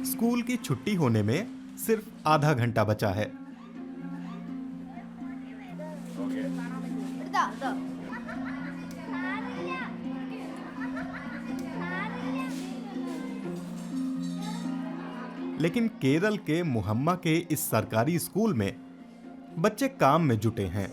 School की छुट्टी होने में सिर्फ आधा घंटा बचा है। लेकिन केरल के मुहम्मा के इस सरकारी स्कूल में बच्चे काम में जुटे हैं।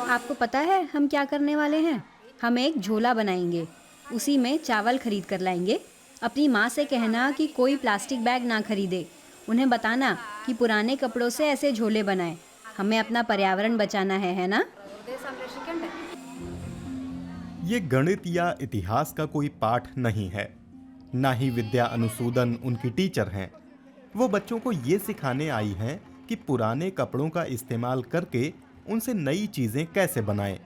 आपको पता है हम क्या करने वाले हैं? हम एक झोला बनाएंगे, उसी में चावल खरीद कर लाएंगे। अपनी माँ से कहना कि कोई प्लास्टिक बैग ना खरीदे। उन्हें बताना कि पुराने कपड़ों से ऐसे झोले बनाएं। हमें अपना पर्यावरण बचाना है ना? ये गणित या इतिहास का कोई पाठ नहीं है, ना ही विद्या अनुसूदन उनकी टीचर हैं। वो बच्चों को ये सिखाने आई हैं कि पुराने कपड़ों का इस्तेमाल करके उनसे नई चीजें कैसे बनाएं।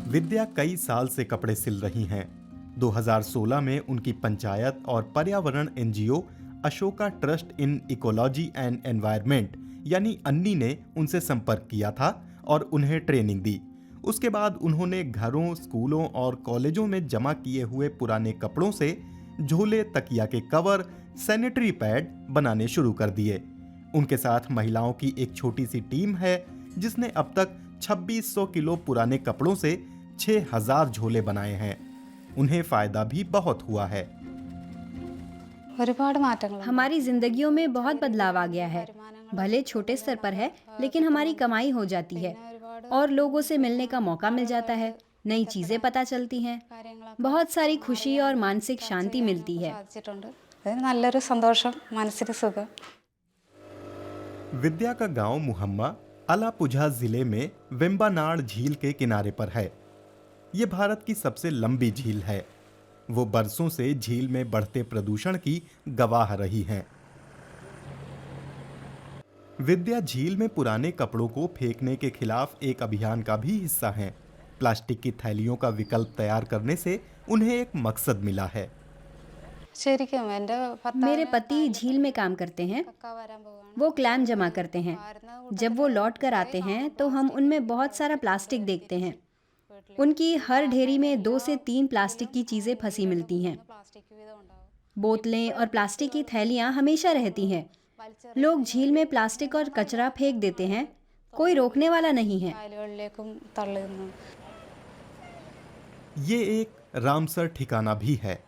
विद्या कई साल से कपड़े सिल रही हैं। 2016 में उनकी पंचायत और पर्यावरण NGO Ashoka trust in ecology and environment यानी अन्नी ने उनसे संपर्क किया था और उन्हें ट्रेनिंग दी। उसके बाद उन्होंने घरों, स्कूलों और कॉलेजों में जमा किए हुए पुराने कपड़ों से झोले, तकिया के कवर, सैनिटरी पैड बनाने शुरू कर दिए। उनके साथ महिलाओं की एक छोटी सी टीम है जिसने अब तक 2600 किलो पुराने कपड़ों से 6000 झोले बनाए हैं। उन्हें फायदा भी बहुत हुआ है। हमारी जिंदगियों में बहुत बदलाव आ गया है। भले छोटे स्तर पर है, लेकिन हमारी कमाई हो जाती है और लोगों से मिलने का मौका मिल जाता है। नई चीजें पता चलती हैं। बहुत सारी खुशी और मानसिक शांति मिलती है। विद्या का गांव मुहम्मा अलापुझा जिले में वेम्बानाड झील के किनारे पर है। ये भारत की सबसे लंबी झील है। वो बरसों से झील में बढ़ते प्रदूषण की गवाह रही हैं। विद्या झील में पुराने कपड़ों को फेंकने के खिलाफ एक अभियान का भी हिस्सा हैं। प्लास्टिक की थैलियों का विकल्प तैयार करने से उन्हें एक मकसद मिला है। मेरे पति झील में काम करते हैं। वो क्लैम जमा करते हैं। जब वो लौट कर आते हैं तो हम उनमें बहुत सारा प्लास्टिक देखते हैं। उनकी हर ढेरी में 2 से 3 प्लास्टिक की चीजें फंसी मिलती हैं। बोतलें और प्लास्टिक की थैलियां हमेशा रहती हैं। लोग झील में प्लास्टिक और कचरा फेंक देते हैं। कोई रोकने वाला नहीं है। ये एक रामसर ठिकाना भी है।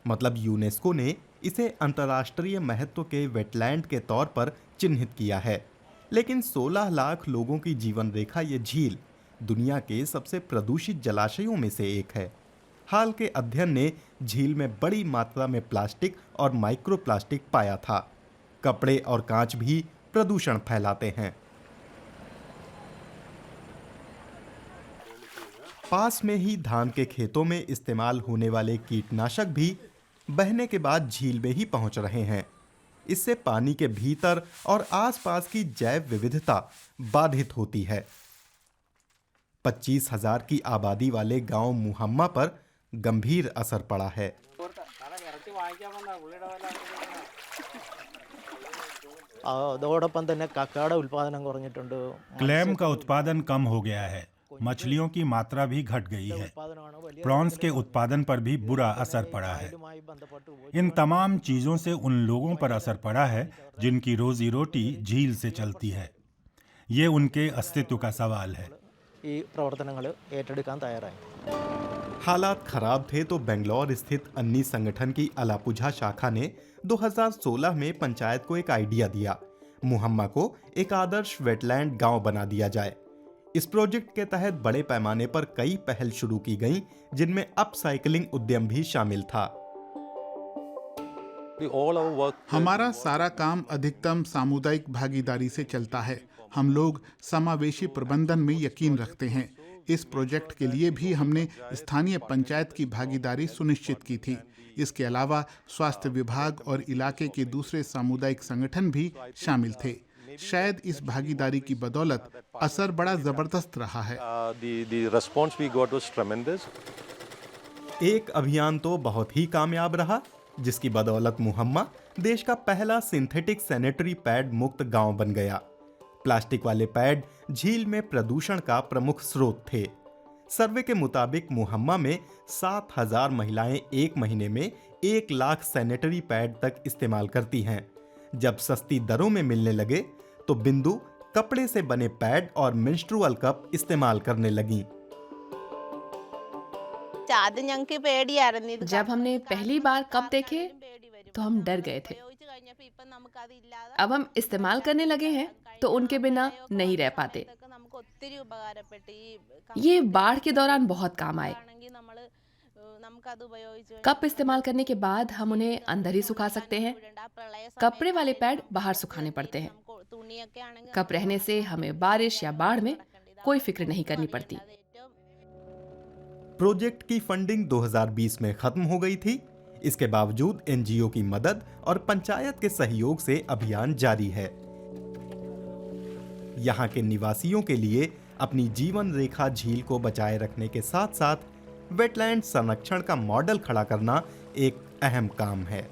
मतलब यूनेस्को ने इसे अंतर्राष्ट्रीय महत्व के वेटलैंड के तौर पर चिन्हित किया है। लेकिन 16 लाख लोगों की जीवन रेखा ये झील दुनिया के सबसे प्रदूषित जलाशयों में से एक है। हाल के अध्ययन ने झील में बड़ी मात्रा में प्लास्टिक और माइक्रो प्लास्टिक पाया था। कपड़े और कांच भी प्रदूषण फैलाते हैं। पास में ही धान के खेतों में इस्तेमाल होने वाले कीटनाशक भी बहने के बाद झील में ही पहुंच रहे हैं। इससे पानी के भीतर और आसपास की जैव विविधता बाधित होती है। 25,000 की आबादी वाले गांव मुहम्मा पर गंभीर असर पड़ा है। क्लैम का उत्पादन कम हो गया है। मछलियों की मात्रा भी घट गई है। प्रॉन्स के उत्पादन पर भी बुरा असर पड़ा है। इन तमाम चीजों से उन लोगों पर असर पड़ा है जिनकी रोजी रोटी झील से चलती है। ये उनके अस्तित्व का सवाल है। हालात खराब थे तो बेंगलौर स्थित अन्नी संगठन की अलापुझा शाखा ने 2016 में पंचायत को एक आइडिया दिया। मुहम्मा को एक आदर्श वेटलैंड गांव बना दिया जाए। इस प्रोजेक्ट के तहत बड़े पैमाने पर कई पहल शुरू की गईं, जिनमें अपसाइक्लिंग उद्यम भी शामिल था। हमारा सारा काम अधिकतम सामुदायिक भागीदारी से चलता है। हम लोग समावेशी प्रबंधन में यकीन रखते हैं। इस प्रोजेक्ट के लिए भी हमने स्थानीय पंचायत की भागीदारी सुनिश्चित की थी। इसके अलावा स्वास्थ्य विभाग और इलाके के दूसरे सामुदायिक संगठन भी शामिल थे। शायद इस भागीदारी की बदौलत असर बड़ा जबरदस्त रहा है। एक अभियान तो बहुत ही कामयाब रहा, जिसकी बदौलत मुहम्मा देश का पहला सिंथेटिक सैनिटरी पैड मुक्त गांव बन गया। प्लास्टिक वाले पैड झील में प्रदूषण का प्रमुख स्रोत थे। सर्वे के मुताबिक मुहम्मा में 7,000 महिलाएं एक महीने में 1 लाख सैनिटरी पैड तक इस्तेमाल करती हैं। जब सस्ती दरों में मिलने लगे तो बिंदु कपड़े से बने पैड और मेंस्ट्रुअल कप इस्तेमाल करने लगीं। जब हमने पहली बार कप देखे तो हम डर गए थे। अब हम इस्तेमाल करने लगे हैं तो उनके बिना नहीं रह पाते। ये बाढ़ के दौरान बहुत काम आए। कप इस्तेमाल करने के बाद हम उन्हें अंदर ही सुखा सकते हैं। कपड़े वाले पैड बाहर सुखाने पड़ते हैं। कप रहने से हमें बारिश या बाढ़ में कोई फिक्र नहीं करनी पड़ती। प्रोजेक्ट की फंडिंग 2020 में खत्म हो गई थी। इसके बावजूद एनजीओ की मदद और पंचायत के सहयोग से अभियान जारी है। यहाँ के निवासियों के लिए अपनी जीवन रेखा झील को बचाए रखने के साथ साथ वेटलैंड संरक्षण का मॉडल खड़ा करना एक अहम काम है।